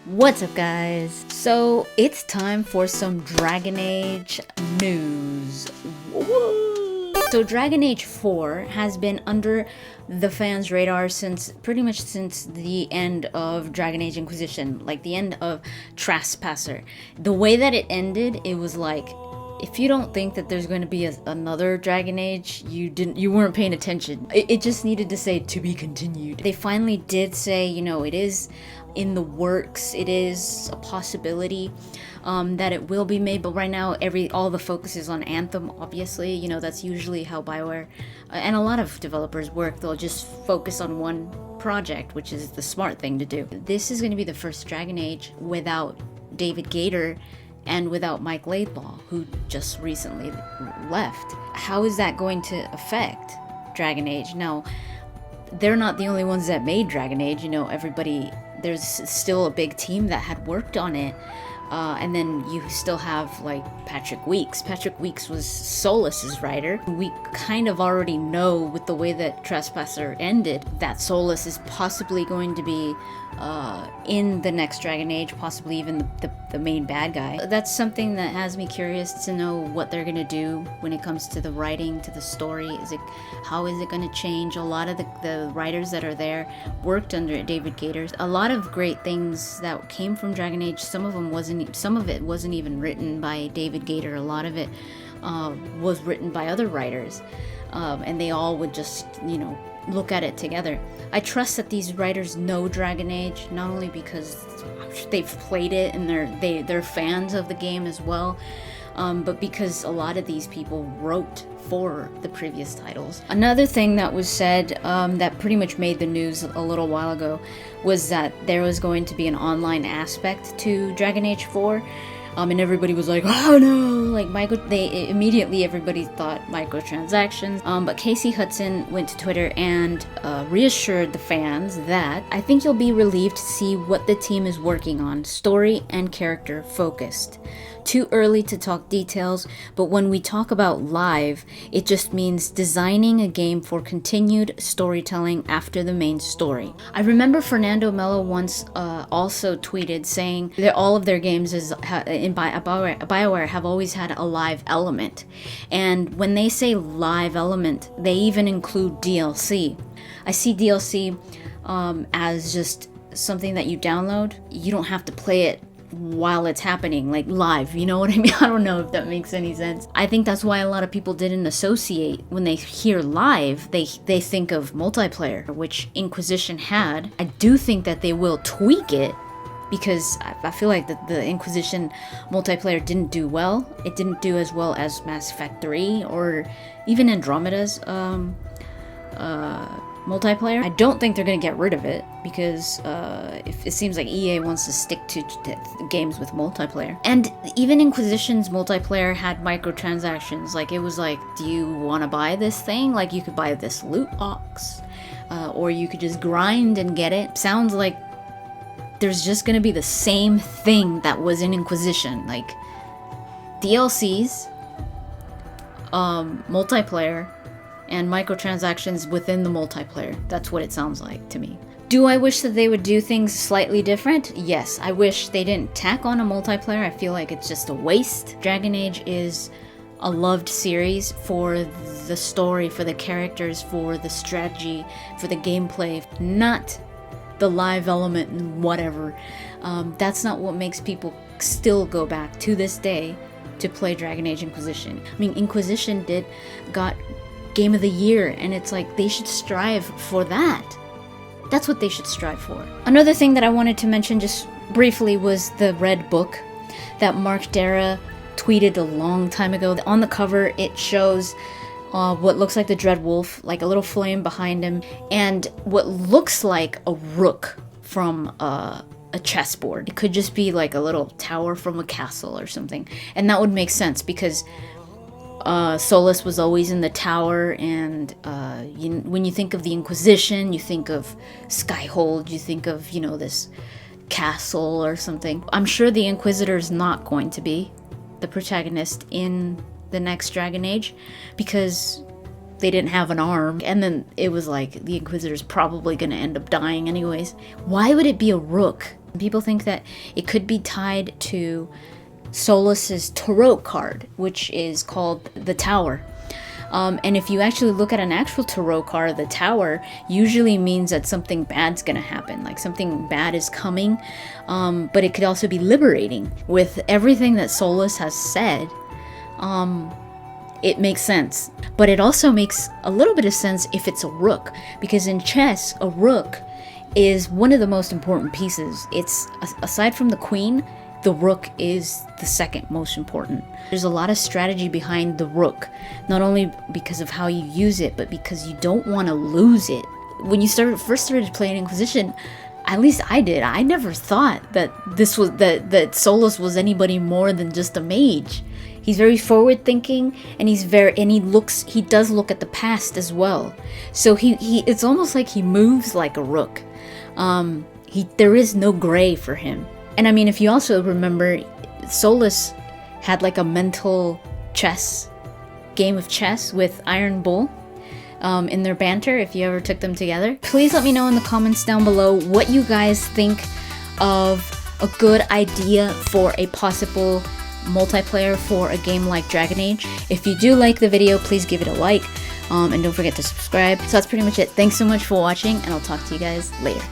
What's up, guys? So it's time for some Dragon Age news. Woo! So Dragon Age 4 has been under the fans' radar pretty much since the end of Dragon Age Inquisition, like the end of Trespasser. The way that it ended, it was like, if you don't think that there's going to be another Dragon Age, you weren't paying attention. It just needed to say to be continued. They finally did say, it is in the works, it is a possibility that it will be made, but right now all the focus is on Anthem, obviously. That's usually how BioWare and a lot of developers work. They'll just focus on one project, which is the smart thing to do. This is going to be the first Dragon Age without David Gator and without Mike Laidlaw, who just recently left. How is that going to affect Dragon Age? Now, they're not the only ones that made Dragon Age. There's still a big team that had worked on it. And then you still have like Patrick Weeks. Patrick Weeks was Solas's writer. We kind of already know with the way that Trespasser ended that Solas is possibly going to be in the next Dragon Age, possibly even the main bad guy. That's something that has me curious to know what they're gonna do when it comes to the writing, to the story. How is it gonna change? A lot of the writers that are there worked under David Gator. A lot of great things that came from Dragon Age, some of it wasn't even written by David Gator. A lot of it was written by other writers, and they all would just look at it together. I trust that these writers know Dragon Age, not only because they've played it and they're fans of the game as well, but because a lot of these people wrote for the previous titles. Another thing that was said that pretty much made the news a little while ago was that there was going to be an online aspect to Dragon Age 4. And everybody was like, oh no, everybody thought microtransactions. But Casey Hudson went to Twitter and reassured the fans that I think you'll be relieved to see what the team is working on, story and character focused. Too early to talk details, but when we talk about live, it just means designing a game for continued storytelling after the main story. I remember Fernando Mello once also tweeted saying that all of their games in BioWare have always had a live element. And when they say live element, they even include DLC. I see DLC as just something that you download. You don't have to play it while it's happening, like live, you know what I mean? I don't know if that makes any sense. I think that's why a lot of people didn't associate, when they hear live, they think of multiplayer, which Inquisition had. I do think that they will tweak it, because I feel like the Inquisition multiplayer didn't do well. It didn't do as well as Mass Effect 3 or even Andromeda's multiplayer. I don't think they're going to get rid of it, because it seems like EA wants to stick to games with multiplayer. And even Inquisition's multiplayer had microtransactions. Like, it was like, do you want to buy this thing? Like, you could buy this loot box, or you could just grind and get it. Sounds like there's just going to be the same thing that was in Inquisition, like DLCs, multiplayer, and microtransactions within the multiplayer. That's what it sounds like to me. Do I wish that they would do things slightly different? Yes, I wish they didn't tack on a multiplayer. I feel like it's just a waste. Dragon Age is a loved series for the story, for the characters, for the strategy, for the gameplay, not the live element and whatever. That's not what makes people still go back to this day to play Dragon Age Inquisition. I mean, Inquisition got Game of the Year, and it's like they should strive for that. That's what they should strive for. Another thing that I wanted to mention just briefly was the red book that Mark Dara tweeted a long time ago. On the cover, it shows what looks like the Dread Wolf, like a little flame behind him, and what looks like a rook from a chessboard. It could just be like a little tower from a castle or something, and that would make sense because Solas was always in the tower, and when you think of the Inquisition, you think of Skyhold, you think of, this castle or something. I'm sure the Inquisitor's not going to be the protagonist in the next Dragon Age, because they didn't have an arm, and then it was like the Inquisitor's probably going to end up dying anyways. Why would it be a rook? People think that it could be tied to Solus's tarot card, which is called the Tower. And if you actually look at an actual tarot card, the Tower usually means that something bad's gonna happen, like something bad is coming. But it could also be liberating. With everything that Solus has said, it makes sense. But it also makes a little bit of sense if it's a rook, because in chess, a rook is one of the most important pieces. It's, aside from the queen, the rook is the second most important. There's a lot of strategy behind the rook, not only because of how you use it, but because you don't want to lose it. When you first started playing Inquisition, at least I did, I never thought that that Solus was anybody more than just a mage. He's very forward thinking, and he does look at the past as well. So it's almost like he moves like a rook. There is no gray for him. And I mean, if you also remember, Solus had like a mental game of chess with Iron Bull in their banter, if you ever took them together. Please let me know in the comments down below what you guys think of a good idea for a possible multiplayer for a game like Dragon Age. If you do like the video, please give it a like, and don't forget to subscribe. So that's pretty much it. Thanks so much for watching, and I'll talk to you guys later.